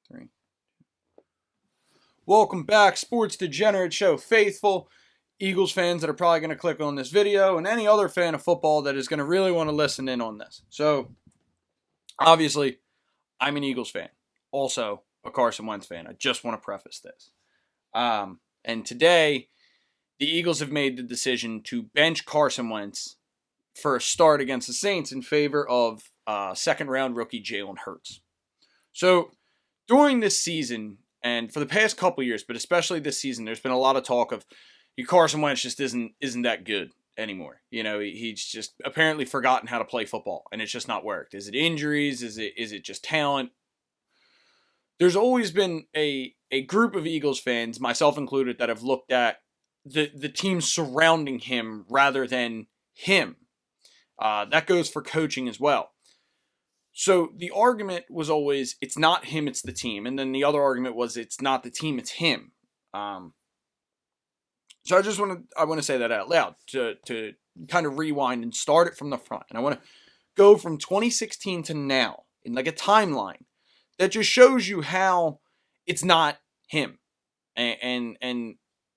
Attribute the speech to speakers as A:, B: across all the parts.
A: Three. Welcome back, Sports Degenerates Show faithful, Eagles fans that are probably going to click on this video, and any other fan of football that is going to really want to listen in on this. So, obviously, I'm an Eagles fan. Also, a Carson Wentz fan. I just want to preface this. And today, the Eagles have made the decision to bench Carson Wentz for a start against the Saints in favor of second-round rookie Jalen Hurts. So, during this season, and for the past couple years, but especially this season, there's been a lot of talk of Carson Wentz just isn't that good anymore. You know, he's just apparently forgotten how to play football, and it's just not worked. Is it injuries? Is it just talent? There's always been a group of Eagles fans, myself included, that have looked at the team surrounding him rather than him. That goes for coaching as well. So the argument was always, it's not him, it's the team. And then the other argument was, it's not the team, it's him. So I want to say that out loud to kind of rewind and start it from the front. And I want to go from 2016 to now in like a timeline that just shows you how it's not him. And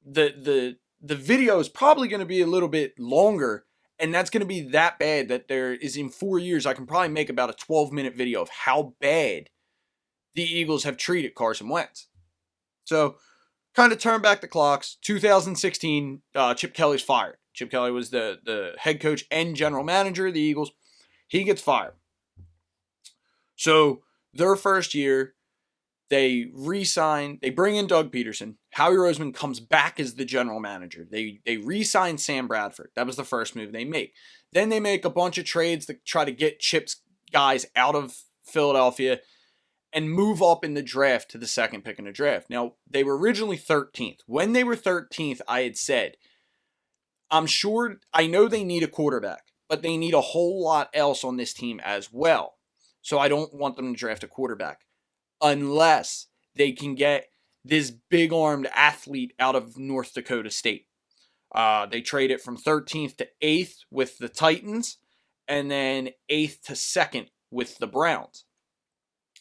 A: the video is probably going to be a little bit longer. And that's going to be that bad that there is, in 4 years, I can probably make about a 12-minute video of how bad the Eagles have treated Carson Wentz. So, kind of turn back the clocks. 2016, Chip Kelly's fired. Chip Kelly was the head coach and general manager of the Eagles. He gets fired. So, their first year, they re-sign, they bring in Doug Peterson. Howie Roseman comes back as the general manager. They re-sign Sam Bradford. That was the first move they make. Then they make a bunch of trades to try to get Chip's guys out of Philadelphia and move up in the draft to the second pick in the draft. Now, they were originally 13th. When they were 13th, I had said, I know they need a quarterback, but they need a whole lot else on this team as well. So I don't want them to draft a quarterback unless they can get this big-armed athlete out of North Dakota State. They trade it from 13th to 8th with the Titans, and then 8th to 2nd with the Browns.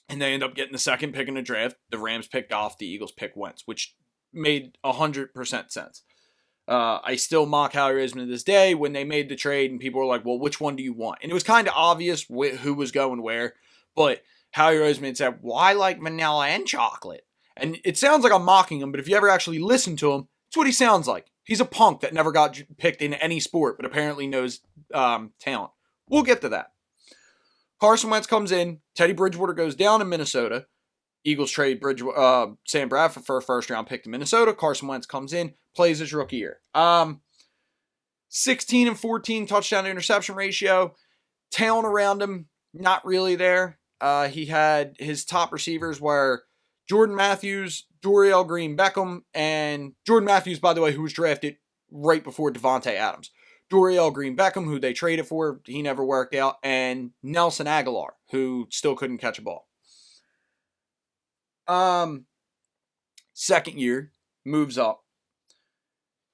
A: And they end up getting the second pick in the draft. The Rams pick Goff, the Eagles pick Wentz, which made 100% sense. I still mock Howie Roseman to this day when they made the trade, and people were like, well, which one do you want? And it was kind of obvious who was going where, but Howie Roseman said, well, I like vanilla and chocolate. And it sounds like I'm mocking him, but if you ever actually listen to him, it's what he sounds like. He's a punk that never got picked in any sport, but apparently knows talent. We'll get to that. Carson Wentz comes in. Teddy Bridgewater goes down in Minnesota. Eagles trade Sam Bradford for a first-round pick to Minnesota. Carson Wentz comes in, plays his rookie year. 16 and 14 touchdown to interception ratio. Talent around him, not really there. He had his top receivers were Jordan Matthews, Dorial Green-Beckham, and Jordan Matthews, by the way, who was drafted right before Devontae Adams. Dorial Green-Beckham, who they traded for, he never worked out, and Nelson Aguilar, who still couldn't catch a ball. Second year, moves up,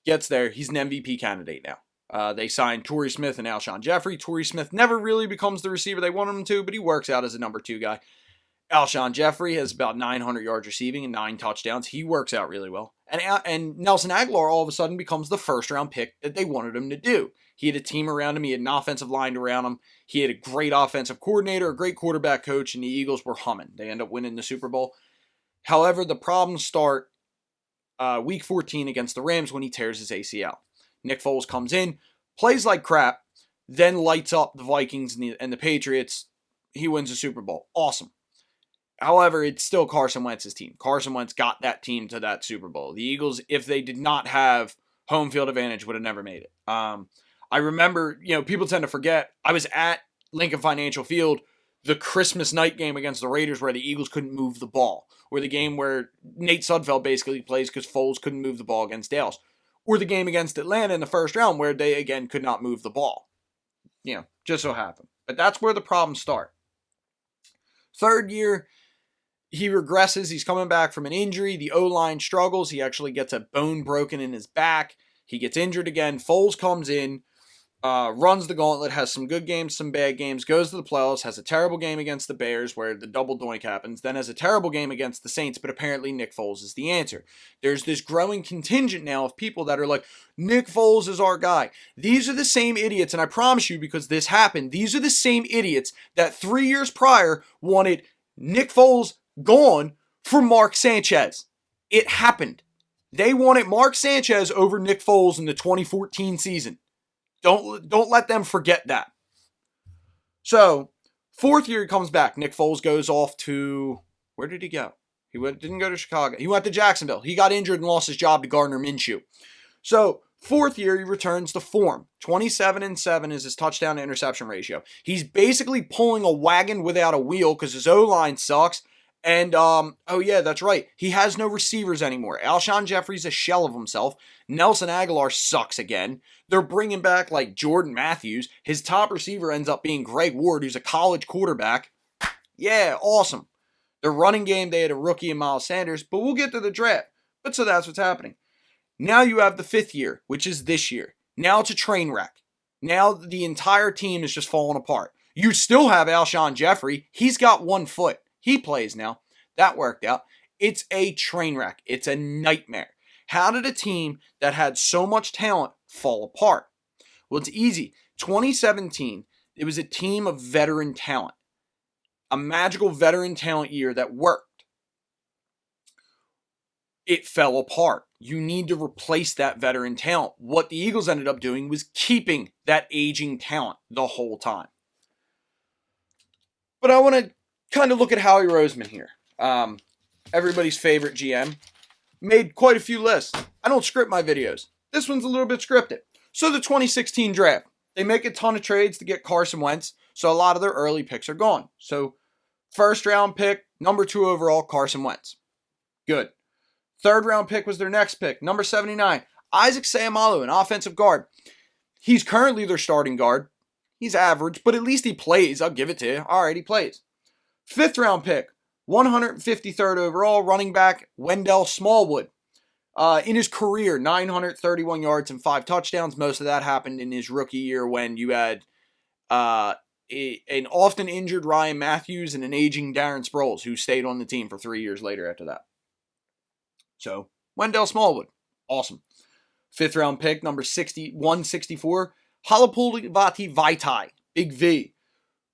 A: gets there. He's an MVP candidate now. They signed Torrey Smith and Alshon Jeffrey. Torrey Smith never really becomes the receiver they wanted him to, but he works out as a number 2 guy. Alshon Jeffrey has about 900 yards receiving and 9 touchdowns. He works out really well. And Nelson Aguilar all of a sudden becomes the first-round pick that they wanted him to do. He had a team around him. He had an offensive line around him. He had a great offensive coordinator, a great quarterback coach, and the Eagles were humming. They end up winning the Super Bowl. However, the problems start week 14 against the Rams when he tears his ACL. Nick Foles comes in, plays like crap, then lights up the Vikings and the Patriots. He wins the Super Bowl. Awesome. However, it's still Carson Wentz's team. Carson Wentz got that team to that Super Bowl. The Eagles, if they did not have home field advantage, would have never made it. I remember, people tend to forget, I was at Lincoln Financial Field, the Christmas night game against the Raiders where the Eagles couldn't move the ball, or the game where Nate Sudfeld basically plays because Foles couldn't move the ball against Dallas, or the game against Atlanta in the first round where they, again, could not move the ball. Just so happened. But that's where the problems start. Third year, he regresses. He's coming back from an injury. The O-line struggles. He actually gets a bone broken in his back. He gets injured again. Foles comes in. runs the gauntlet, has some good games, some bad games, goes to the playoffs, has a terrible game against the Bears where the double doink happens, then has a terrible game against the Saints, but apparently Nick Foles is the answer. There's this growing contingent now of people that are like, Nick Foles is our guy. These are the same idiots, and I promise you, because this happened, these are the same idiots that 3 years prior wanted Nick Foles gone for Mark Sanchez. It happened. They wanted Mark Sanchez over Nick Foles in the 2014 season. Don't let them forget that. So, fourth year he comes back. Nick Foles goes off to, where did he go? Didn't go to Chicago. He went to Jacksonville. He got injured and lost his job to Gardner Minshew. So, fourth year he returns to form. 27-7 is his touchdown to interception ratio. He's basically pulling a wagon without a wheel because his O-line sucks. And, oh yeah, that's right. He has no receivers anymore. Alshon Jeffrey's a shell of himself. Nelson Aguilar sucks again. They're bringing back, like, Jordan Matthews. His top receiver ends up being Greg Ward, who's a college quarterback. Yeah, awesome. The running game, they had a rookie in Miles Sanders, but we'll get to the draft. But so that's what's happening. Now you have the fifth year, which is this year. Now it's a train wreck. Now the entire team is just falling apart. You still have Alshon Jeffrey. He's got 1 foot. He plays now. That worked out. It's a train wreck. It's a nightmare. How did a team that had so much talent fall apart? Well, it's easy. 2017, it was a team of veteran talent. A magical veteran talent year that worked. It fell apart. You need to replace that veteran talent. What the Eagles ended up doing was keeping that aging talent the whole time. But I want to kind of look at Howie Roseman here. Everybody's favorite GM. Made quite a few lists. I don't script my videos. This one's a little bit scripted. So the 2016 draft. They make a ton of trades to get Carson Wentz, so a lot of their early picks are gone. So first round pick, number 2 overall, Carson Wentz. Good. Third round pick was their next pick, number 79, Isaac Seumalo, an offensive guard. He's currently their starting guard. He's average, but at least he plays. I'll give it to you. All right, he plays. Fifth round pick, 153rd overall, running back Wendell Smallwood. In his career, 931 yards and 5 touchdowns. Most of that happened in his rookie year when you had an often injured Ryan Matthews and an aging Darren Sproles, who stayed on the team for 3 years later after that. So, Wendell Smallwood, awesome. Fifth round pick, number 164, Halapoulivaati Vaitai, Big V.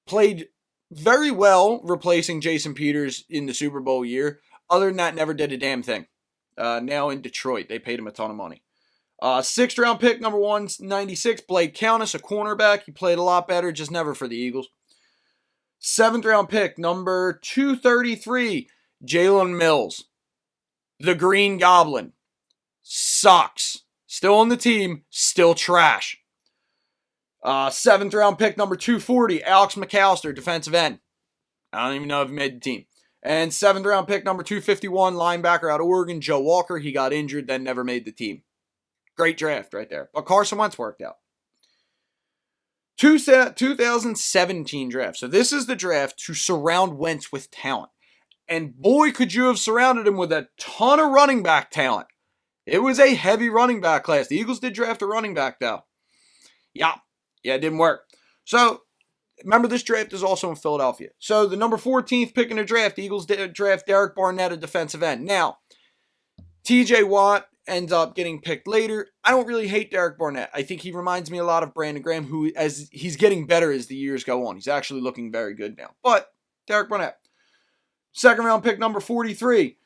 A: Played very well replacing Jason Peters in the Super Bowl year. Other than that, never did a damn thing. Now in Detroit, they paid him a ton of money. Sixth round pick, number 196, Blake Countess, a cornerback. He played a lot better, just never for the Eagles. Seventh round pick, number 233, Jalen Mills. The Green Goblin. Sucks. Still on the team, still trash. Seventh round pick, number 240, Alex McAllister, defensive end. I don't even know if he made the team. And seventh round pick, number 251, linebacker out of Oregon, Joe Walker. He got injured, then never made the team. Great draft right there. But Carson Wentz worked out. 2017 draft. So this is the draft to surround Wentz with talent. And boy, could you have surrounded him with a ton of running back talent. It was a heavy running back class. The Eagles did draft a running back, though. Yeah, it didn't work. So, remember, this draft is also in Philadelphia. So, the number 14th pick in the draft, the Eagles did draft Derek Barnett, a defensive end. Now, TJ Watt ends up getting picked later. I don't really hate Derek Barnett. I think he reminds me a lot of Brandon Graham, who, as he's getting better as the years go on. He's actually looking very good now. But, Derek Barnett. Second round pick, number 43.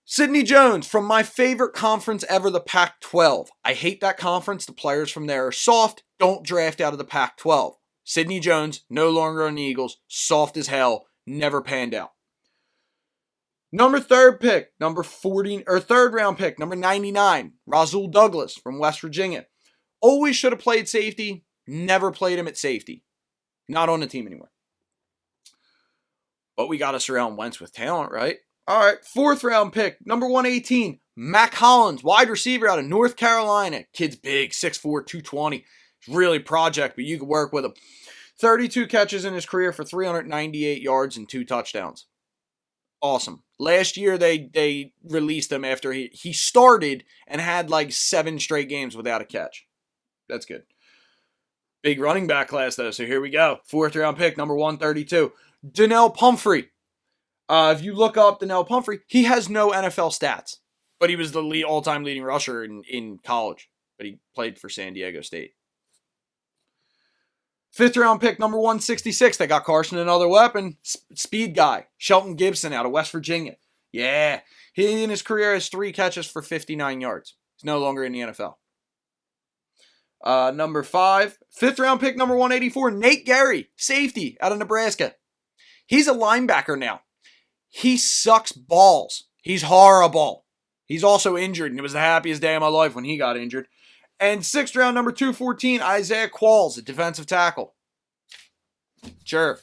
A: Sidney Jones, from my favorite conference ever, the Pac-12. I hate that conference. The players from there are soft. Don't draft out of the Pac-12. Sidney Jones, no longer on the Eagles. Soft as hell. Never panned out. Number third pick, third round pick, number 99. Rasul Douglas from West Virginia. Always should have played safety. Never played him at safety. Not on the team anymore. But we got to surround Wentz with talent, right? All right, fourth round pick, number 118, Mac Hollins, wide receiver out of North Carolina. Kid's big, 6'4", 220. He's really project, but you can work with him. 32 catches in his career for 398 yards and 2 touchdowns. Awesome. Last year, they released him after he started and had like 7 straight games without a catch. That's good. Big running back class, though, so here we go. 4th round pick, number 132. Donnell Pumphrey. If you look up Donnell Pumphrey, he has no NFL stats, but he was the all-time leading rusher in college, but he played for San Diego State. 5th round pick, number 166. They got Carson another weapon. Speed guy. Shelton Gibson out of West Virginia. Yeah. He in his career has 3 catches for 59 yards. He's no longer in the NFL. Number 5. 5th round pick, number 184. Nate Gary. Safety out of Nebraska. He's a linebacker now. He sucks balls. He's horrible. He's also injured, and it was the happiest day of my life when he got injured. And 6th round, number 214, Isaiah Qualls, a defensive tackle. Sure.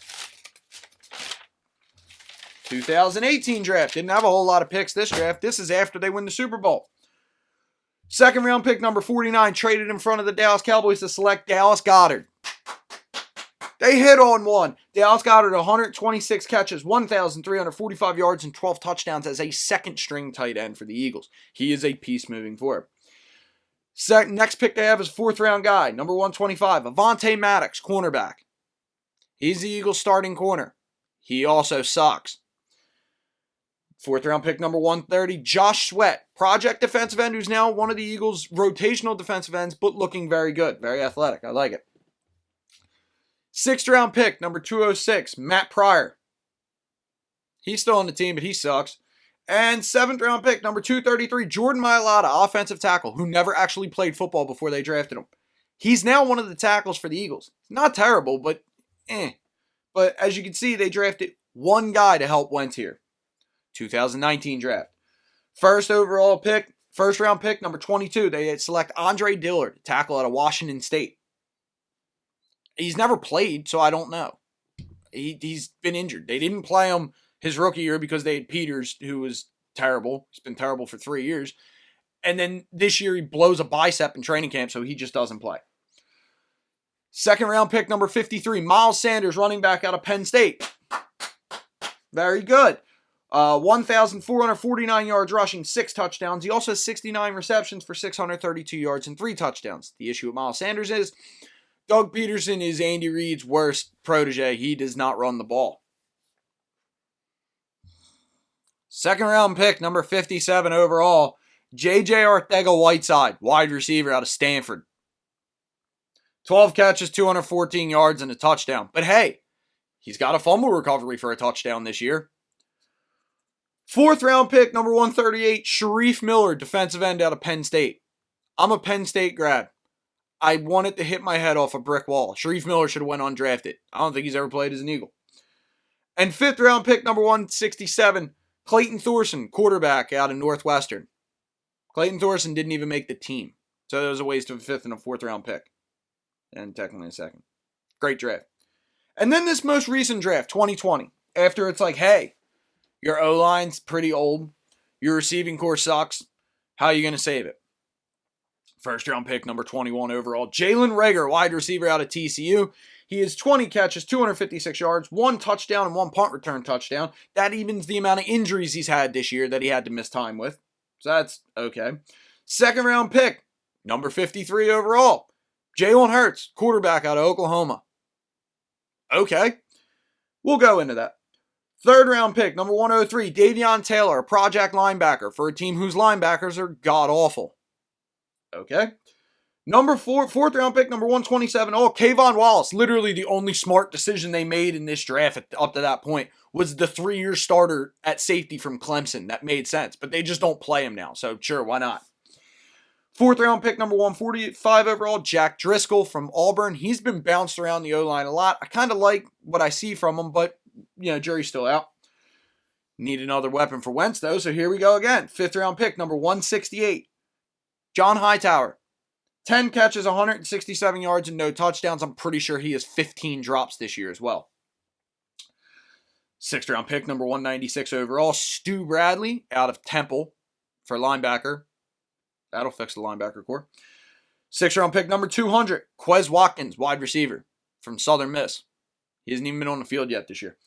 A: 2018 draft. Didn't have a whole lot of picks this draft. This is after they win the Super Bowl. 2nd round pick, number 49, traded in front of the Dallas Cowboys to select Dallas Goedert. They hit on one. Dallas Goedert, 126 catches, 1,345 yards, and 12 touchdowns as a second-string tight end for the Eagles. He is a piece moving forward. Next pick they have is 4th round guy, number 125, Avonte Maddox, cornerback. He's the Eagles' starting corner. He also sucks. 4th round pick, number 130, Josh Sweat, project defensive end, who's now one of the Eagles' rotational defensive ends, but looking very good, very athletic. I like it. 6th round pick, number 206, Matt Pryor. He's still on the team, but he sucks. And 7th round pick, number 233, Jordan Mailata, offensive tackle, who never actually played football before they drafted him. He's now one of the tackles for the Eagles. Not terrible, but But as you can see, they drafted one guy to help Wentz here. 2019 draft. 1st round pick, number 22, they select Andre Dillard, tackle out of Washington State. He's never played, so I don't know. He's been injured. They didn't play him his rookie year because they had Peters, who was terrible. He's been terrible for 3 years. And then this year he blows a bicep in training camp, so he just doesn't play. 2nd round pick, number 53, Miles Sanders, running back out of Penn State. Very good. 1,449 yards rushing, 6 touchdowns. He also has 69 receptions for 632 yards and 3 touchdowns. The issue with Miles Sanders is Doug Peterson is Andy Reid's worst protege. He does not run the ball. 2nd round pick, number 57 overall, J.J. Arcega-Whiteside, wide receiver out of Stanford. 12 catches, 214 yards, and a touchdown. But hey, he's got a fumble recovery for a touchdown this year. 4th round pick, number 138, Sharif Miller, defensive end out of Penn State. I'm a Penn State grad. I wanted to hit my head off a brick wall. Sharif Miller should have went undrafted. I don't think he's ever played as an Eagle. And 5th round pick, number 167, Clayton Thorson, quarterback out of Northwestern. Clayton Thorson didn't even make the team. So it was a waste of a 5th and a 4th round pick. And technically a 2nd. Great draft. And then this most recent draft, 2020. After it's like, hey, your O-line's pretty old. Your receiving core sucks. How are you going to save it? 1st round pick, number 21 overall, Jalen Reagor, wide receiver out of TCU. He has 20 catches, 256 yards, 1 touchdown, and 1 punt return touchdown. That evens the amount of injuries he's had this year that he had to miss time with. So that's okay. 2nd round pick, number 53 overall, Jalen Hurts, quarterback out of Oklahoma. Okay. We'll go into that. 3rd round pick, number 103, Davion Taylor, a project linebacker for a team whose linebackers are god-awful. Okay. Number 4th round pick, number 127, Kayvon Wallace. Literally the only smart decision they made in this draft up to that point was the 3-year starter at safety from Clemson. That made sense, but they just don't play him now. So sure, why not? 4th round pick, number 145 overall, Jack Driscoll from Auburn. He's been bounced around the O-line a lot. I kind of like what I see from him, but, jury's still out. Need another weapon for Wentz, though, so here we go again. 5th round pick, number 168, John Hightower. 10 catches, 167 yards, and no touchdowns. I'm pretty sure he has 15 drops this year as well. 6th round pick, number 196 overall, Stu Bradley out of Temple for linebacker. That'll fix the linebacker core. 6th round pick, number 200, Quez Watkins, wide receiver from Southern Miss. He hasn't even been on the field yet this year.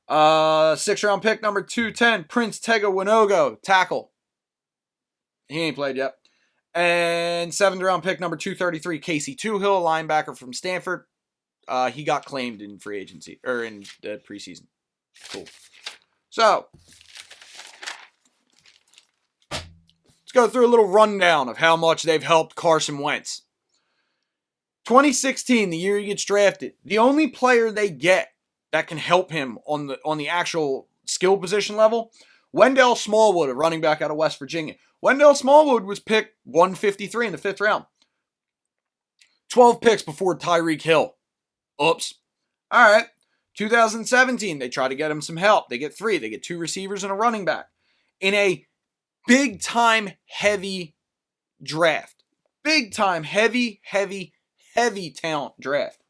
A: 6th round pick, number 210, Prince Tega Winogo, tackle. He ain't played yet. And 7th round pick number 233, Casey Toohill, linebacker from Stanford. He got claimed in free agency, or in the preseason. Cool. So, let's go through a little rundown of how much they've helped Carson Wentz. 2016, the year he gets drafted, the only player they get that can help him on the actual skill position level, Wendell Smallwood, a running back out of West Virginia. Wendell Smallwood was picked 153 in the 5th round. 12 picks before Tyreek Hill. Oops. All right. 2017, they try to get him some help. They get 3. They get 2 receivers and a running back. In a big-time heavy draft. Big-time heavy talent draft.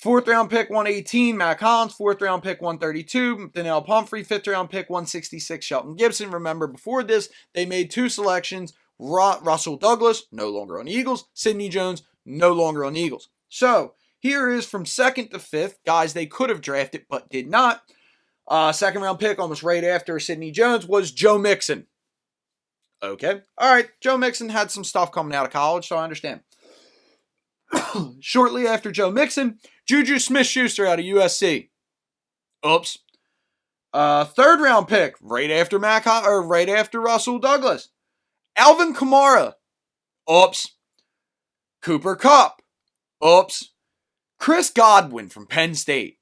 A: 4th round pick 118, Mac Hollins. 4th round pick 132, Donnell Pumphrey. 5th round pick 166, Shelton Gibson. Remember, before this, they made 2 selections. Russell Douglas, no longer on the Eagles. Sidney Jones, no longer on the Eagles. So, here is from 2nd to 5th, guys they could have drafted but did not. 2nd round pick, almost right after Sidney Jones, was Joe Mixon. Okay. All right, Joe Mixon had some stuff coming out of college, so I understand. Shortly after Joe Mixon, Juju Smith-Schuster out of USC. Oops. 3rd round pick, right after Russell Douglas. Alvin Kamara. Oops. Cooper Kupp. Oops. Chris Godwin from Penn State.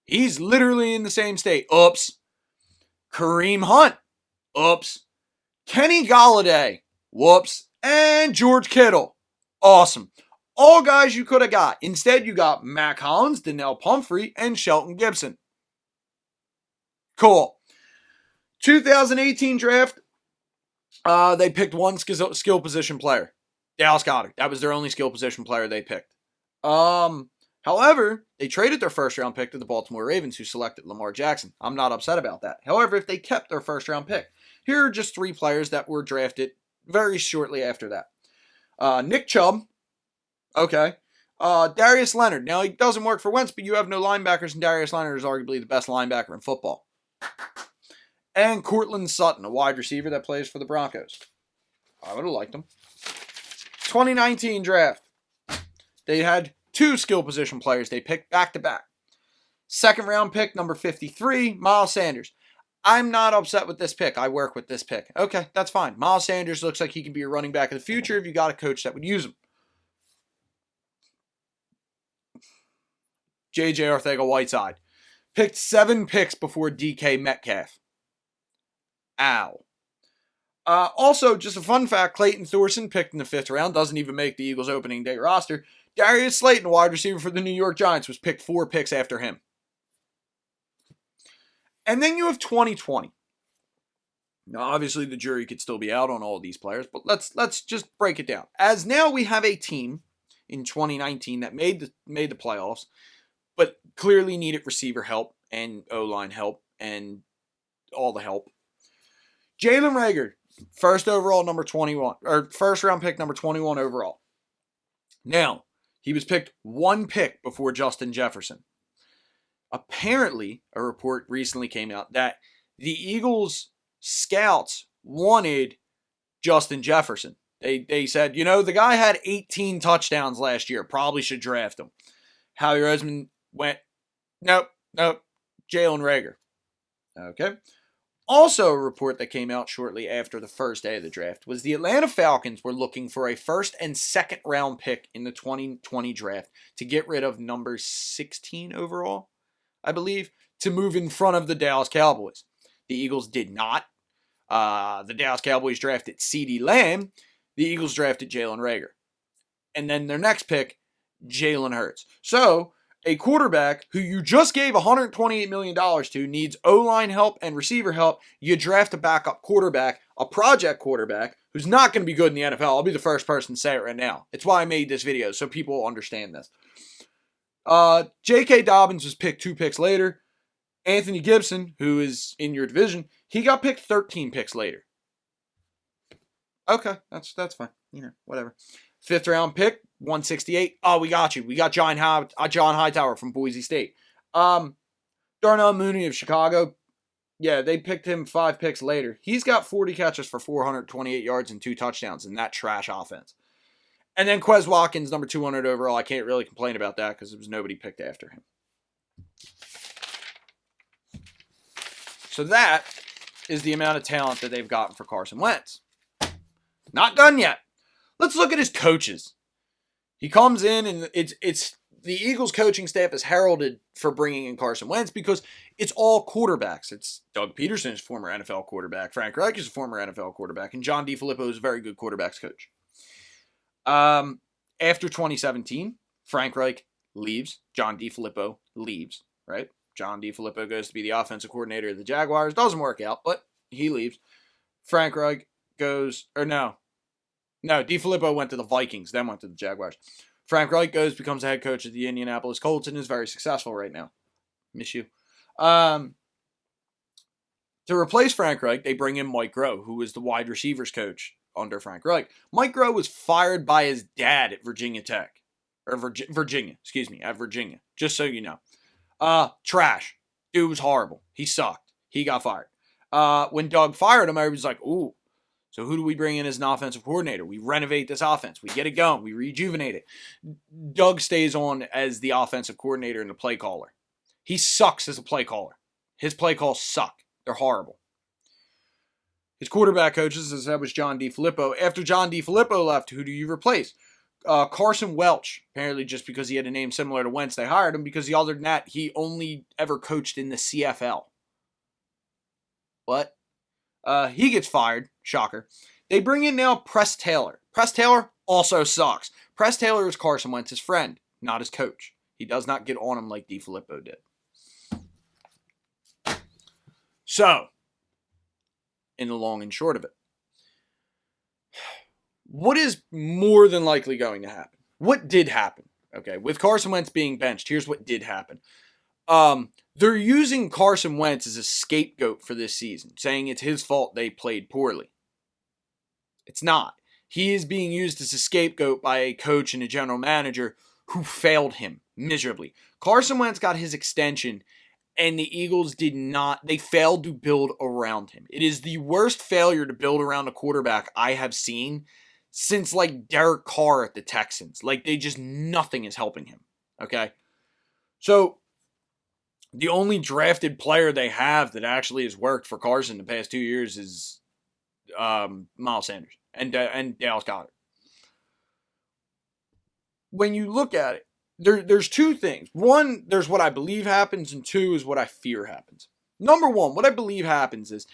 A: He's literally in the same state. Oops. Kareem Hunt. Oops. Kenny Golladay. Whoops. And George Kittle. Awesome. All guys you could have got. Instead, you got Mac Hollins, Donnell Pumphrey, and Shelton Gibson. Cool. 2018 draft, they picked 1 skill position player. Dallas Goedert. That was their only skill position player they picked. However, they traded their 1st round pick to the Baltimore Ravens, who selected Lamar Jackson. I'm not upset about that. However, if they kept their 1st round pick, here are just 3 players that were drafted very shortly after that. Nick Chubb. Okay. Darius Leonard. Now, he doesn't work for Wentz, but you have no linebackers, and Darius Leonard is arguably the best linebacker in football. And Courtland Sutton, a wide receiver that plays for the Broncos. I would have liked him. 2019 draft. They had 2 skill position players they picked back-to-back. 2nd round pick, number 53, Miles Sanders. I'm not upset with this pick. I work with this pick. Okay, that's fine. Miles Sanders looks like he can be a running back in the future if you got a coach that would use him. J.J. Arcega-Whiteside. Picked 7 picks before DK Metcalf. Ow. Also, just a fun fact, Clayton Thorson picked in the 5th round. Doesn't even make the Eagles opening day roster. Darius Slayton, wide receiver for the New York Giants, was picked 4 picks after him. And then you have 2020. Now, obviously, the jury could still be out on all of these players, but let's just break it down. As now we have a team in 2019 that made the playoffs, but clearly needed receiver help and O-line help and all the help. Jalen Reagor, 1st overall, number 21, or 1st round pick, number 21 overall. Now, he was picked 1 pick before Justin Jefferson. Apparently, a report recently came out that the Eagles scouts wanted Justin Jefferson. They said, the guy had 18 touchdowns last year. Probably should draft him. Howie Roseman went, nope, Jalen Reagor. Okay. Also, a report that came out shortly after the first day of the draft was the Atlanta Falcons were looking for a 1st and 2nd round pick in the 2020 draft to get rid of number 16 overall, I believe, to move in front of the Dallas Cowboys. The Eagles did not. The Dallas Cowboys drafted CeeDee Lamb. The Eagles drafted Jalen Reagor. And then their next pick, Jalen Hurts. So, a quarterback who you just gave $128 million to needs O-line help and receiver help. You draft a backup quarterback, a project quarterback, who's not going to be good in the NFL. I'll be the first person to say it right now. It's why I made this video, so people will understand this. J.K. Dobbins was picked 2 picks later. Anthony Gibson, who is in your division, he got picked 13 picks later. Okay, that's fine. Whatever. 5th round pick, 168. Oh, we got you. We got John Hightower from Boise State. Darnell Mooney of Chicago, Yeah, they picked him 5 picks later. He's got 40 catches for 428 yards and 2 touchdowns in that trash offense. And then Quez Watkins, number 200 overall. I can't really complain about that because there was nobody picked after him. So that is the amount of talent that they've gotten for Carson Wentz. Not done yet. Let's look at his coaches. He comes in and it's the Eagles coaching staff is heralded for bringing in Carson Wentz because it's all quarterbacks. It's Doug Peterson is a former NFL quarterback. Frank Reich is a former NFL quarterback. And John DeFilippo is a very good quarterbacks coach. After 2017, Frank Reich leaves. John DeFilippo leaves, right? John DeFilippo goes to be the offensive coordinator of the Jaguars. Doesn't work out, but he leaves. Frank Reich goes, or no, DeFilippo went to the Vikings, then went to the Jaguars. Frank Reich goes, becomes the head coach of the Indianapolis Colts, and is very successful right now. Miss you. To replace Frank Reich, they bring in Mike Groh, who was the wide receivers coach under Frank Reich. Mike Groh was fired by his dad at Virginia Tech. Or Virginia, at Virginia. Just so you know. Trash. Dude was horrible. He sucked. He got fired. When Doug fired him, everybody was like, ooh, so who do we bring in as an offensive coordinator? We renovate this offense. We get it going. We rejuvenate it. Doug stays on as the offensive coordinator and the play caller. He sucks as a play caller. His play calls suck. They're horrible. His quarterback coaches, as that was John DeFilippo. After John DeFilippo left, who do you replace? Carson Welch. Apparently just because he had a name similar to Wentz, they hired him because other than that, he only ever coached in the CFL. What? He gets fired. Shocker. They bring in now Press Taylor. Press Taylor also sucks. Press Taylor is Carson Wentz's friend, not his coach. He does not get on him like DeFilippo did. So, in the long and short of it, what is more than likely going to happen? What did happen? Okay, with Carson Wentz being benched, here's what did happen. They're using Carson Wentz as a scapegoat for this season, saying it's his fault they played poorly. It's not. He is being used as a scapegoat by a coach and a general manager who failed him miserably. Carson Wentz got his extension, and the Eagles did not. They failed to build around him. It is the worst failure to build around a quarterback I have seen since, like, Derek Carr at the Texans. Like, nothing is helping him. Okay? So, the only drafted player they have that actually has worked for Carson the past 2 years is Miles Sanders and Dallas Goedert. When you look at it, there's two things. One, there's what I believe happens, and two is what I fear happens. Number one, what I believe happens is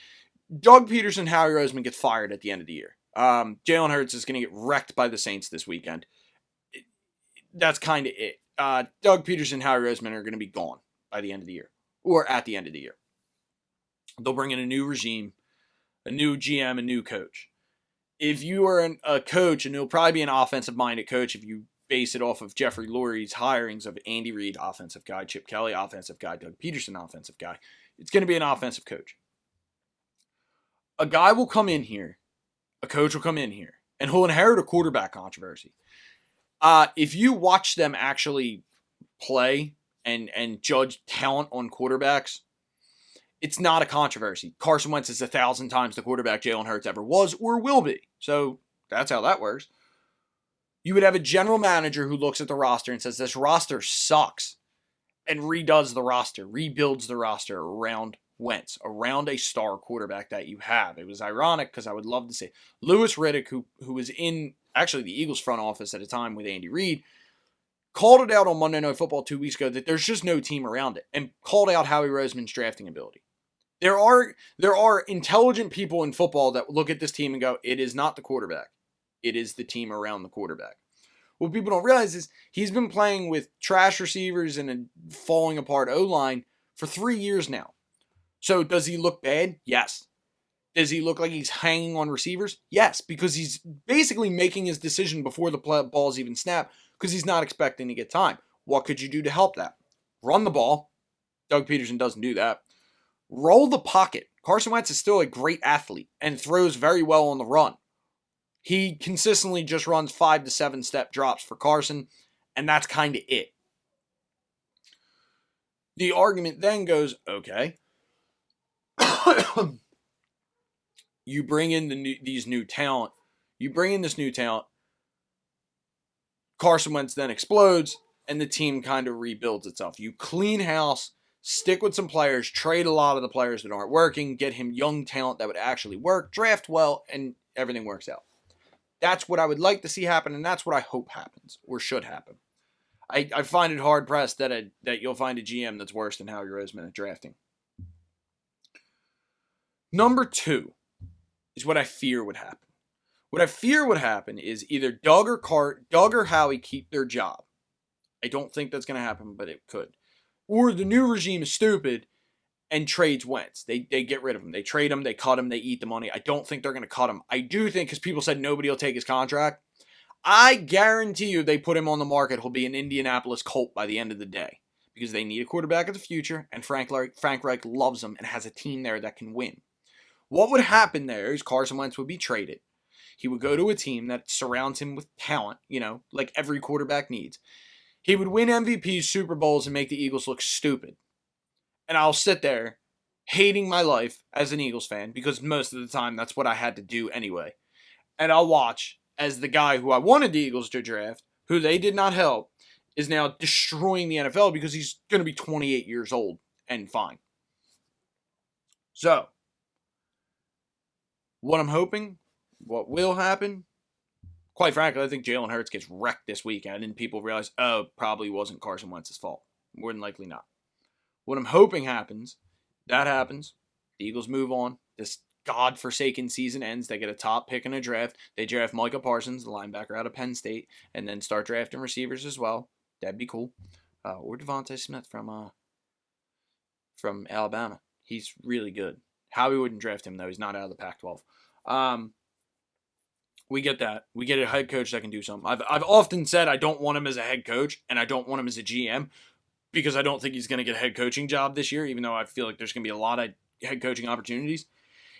A: Doug Peterson, Howie Roseman gets fired at the end of the year. Jalen Hurts is going to get wrecked by the Saints this weekend. That's kind of it. Doug Peterson, Howie Roseman are going to be gone by the end of the year, or at the end of the year. They'll bring in a new regime, a new GM, a new coach. If you are a coach, and it'll probably be an offensive-minded coach if you base it off of Jeffrey Lurie's hirings of Andy Reid, offensive guy, Chip Kelly, offensive guy, Doug Peterson, offensive guy, it's going to be an offensive coach. A guy will come in here, a coach will come in here, and he'll inherit a quarterback controversy. If you watch them actually play and judge talent on quarterbacks, it's not a controversy. Carson Wentz is 1,000 times the quarterback Jalen Hurts ever was or will be. So that's how that works. You would have a general manager who looks at the roster and says, this roster sucks, and redoes the roster, rebuilds the roster around Wentz, around a star quarterback that you have. It was ironic because I would love to say Louis Riddick, who was in actually the Eagles front office at a time with Andy Reid, called it out on Monday Night Football 2 weeks ago that there's just no team around it, and called out Howie Roseman's drafting ability. There are intelligent people in football that look at this team and go, it is not the quarterback. It is the team around the quarterback. What people don't realize is he's been playing with trash receivers and a falling apart O-line for 3 years now. So does he look bad? Yes. Does he look like he's hanging on receivers? Yes, because he's basically making his decision before the ball's even snapped because he's not expecting to get time. What could you do to help that? Run the ball. Doug Peterson doesn't do that. Roll the pocket. Carson Wentz is still a great athlete and throws very well on the run. He consistently just runs 5 to 7 step drops for Carson, and that's kind of it. The argument then goes, okay, You bring in these new talent. You bring in this new talent. Carson Wentz then explodes, and the team kind of rebuilds itself. You clean house, stick with some players, trade a lot of the players that aren't working, get him young talent that would actually work, draft well, and everything works out. That's what I would like to see happen, and that's what I hope happens, or should happen. I find it hard-pressed that you'll find a GM that's worse than Howie Roseman at drafting. Number 2 is what I fear would happen. What I fear would happen is either Doug or Howie keep their job. I don't think that's going to happen, but it could. Or the new regime is stupid and trades Wentz. They get rid of him. They trade him, they cut him, they eat the money. I don't think they're going to cut him. I do think, because people said nobody will take his contract, I guarantee you they put him on the market, he'll be an Indianapolis Colt by the end of the day. Because they need a quarterback of the future, and Frank Reich loves him and has a team there that can win. What would happen there is Carson Wentz would be traded. He would go to a team that surrounds him with talent, like every quarterback needs. He would win MVPs, Super Bowls, and make the Eagles look stupid. And I'll sit there hating my life as an Eagles fan, because most of the time that's what I had to do anyway. And I'll watch as the guy who I wanted the Eagles to draft, who they did not help, is now destroying the NFL because he's going to be 28 years old and fine. So, what I'm hoping, what will happen, quite frankly, I think Jalen Hurts gets wrecked this weekend and people realize, probably wasn't Carson Wentz's fault. More than likely not. What I'm hoping happens, that happens. The Eagles move on. This godforsaken season ends. They get a top pick in a draft. They draft Micah Parsons, the linebacker out of Penn State, and then start drafting receivers as well. That'd be cool. Or Devontae Smith from Alabama. He's really good. Howie wouldn't draft him, though. He's not out of the Pac-12. We get that. We get a head coach that can do something. I've often said I don't want him as a head coach, and I don't want him as a GM, because I don't think he's going to get a head coaching job this year, even though I feel like there's going to be a lot of head coaching opportunities.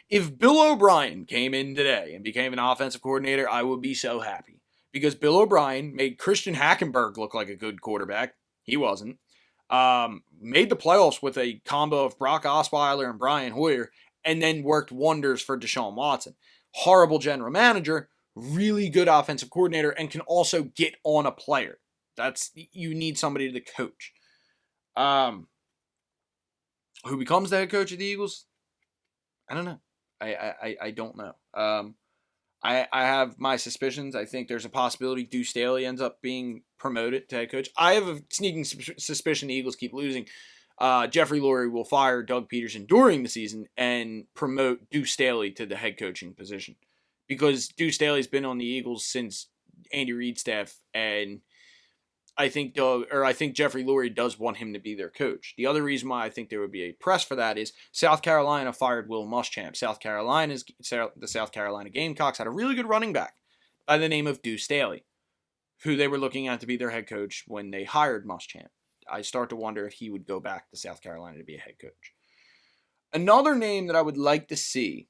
A: If Bill O'Brien came in today and became an offensive coordinator, I would be so happy. Because Bill O'Brien made Christian Hackenberg look like a good quarterback. He wasn't. Made the playoffs with a combo of Brock Osweiler and Brian Hoyer, and then worked wonders for Deshaun Watson. Horrible general manager, really good offensive coordinator, and can also get on a player. You need somebody to coach. Who becomes the head coach of the Eagles? I don't know. I don't know. I have my suspicions. I think there's a possibility Deuce Staley ends up being promoted to head coach. I have a sneaking suspicion the Eagles keep losing. Jeffrey Lurie will fire Doug Peterson during the season and promote Deuce Staley to the head coaching position. Because Deuce Staley's been on the Eagles since Andy Reid's staff, and I think Jeffrey Lurie does want him to be their coach. The other reason why I think there would be a press for that is South Carolina fired Will Muschamp. The South Carolina Gamecocks had a really good running back by the name of Deuce Staley, who they were looking at to be their head coach when they hired Muschamp. I start to wonder if he would go back to South Carolina to be a head coach. Another name that I would like to see,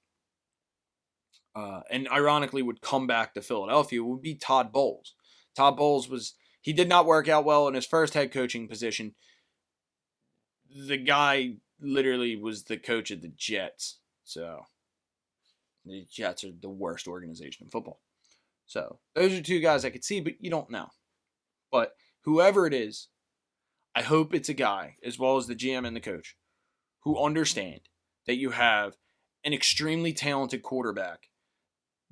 A: and ironically would come back to Philadelphia, would be Todd Bowles. Todd Bowles he did not work out well in his first head coaching position. The guy literally was the coach of the Jets. So, the Jets are the worst organization in football. So, those are two guys I could see, but you don't know. But whoever it is, I hope it's a guy, as well as the GM and the coach, who understand that you have an extremely talented quarterback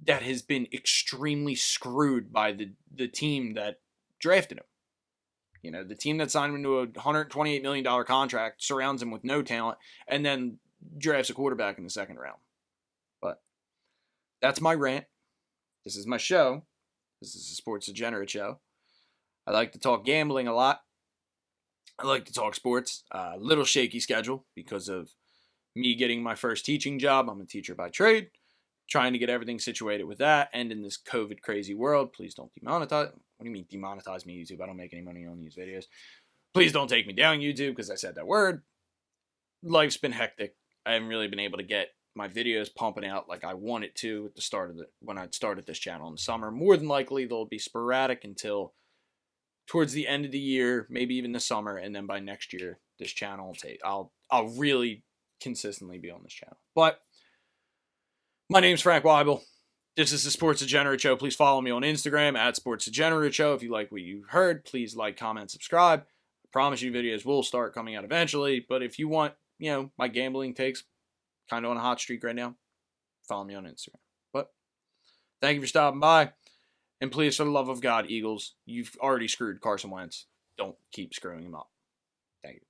A: that has been extremely screwed by the team that drafted him. The team that signed him to a $128 million contract surrounds him with no talent and then drafts a quarterback in the second round. But that's my rant. This is my show. This is a Sports Degenerates Show. I like to talk gambling a lot. I like to talk sports. Little shaky schedule because of me getting my first teaching job. I'm a teacher by trade. Trying to get everything situated with that, and in this COVID crazy world, please don't demonetize. What do you mean demonetize me, YouTube? I don't make any money on these videos. Please don't take me down, YouTube, because I said that word. Life's been hectic. I haven't really been able to get my videos pumping out like I wanted to at the start of when I started this channel in the summer. More than likely, they'll be sporadic until towards the end of the year, maybe even the summer, and then by next year, this channel will take. I'll really consistently be on this channel. But my name's Frank Wible. This is the Sports Degenerate Show. Please follow me on Instagram at Sports Degenerate Show. If you like what you heard, please like, comment, subscribe. I promise you videos will start coming out eventually. But if you want, my gambling takes, kind of on a hot streak right now, follow me on Instagram. But thank you for stopping by. And please, for the love of God, Eagles, you've already screwed Carson Wentz. Don't keep screwing him up. Thank you.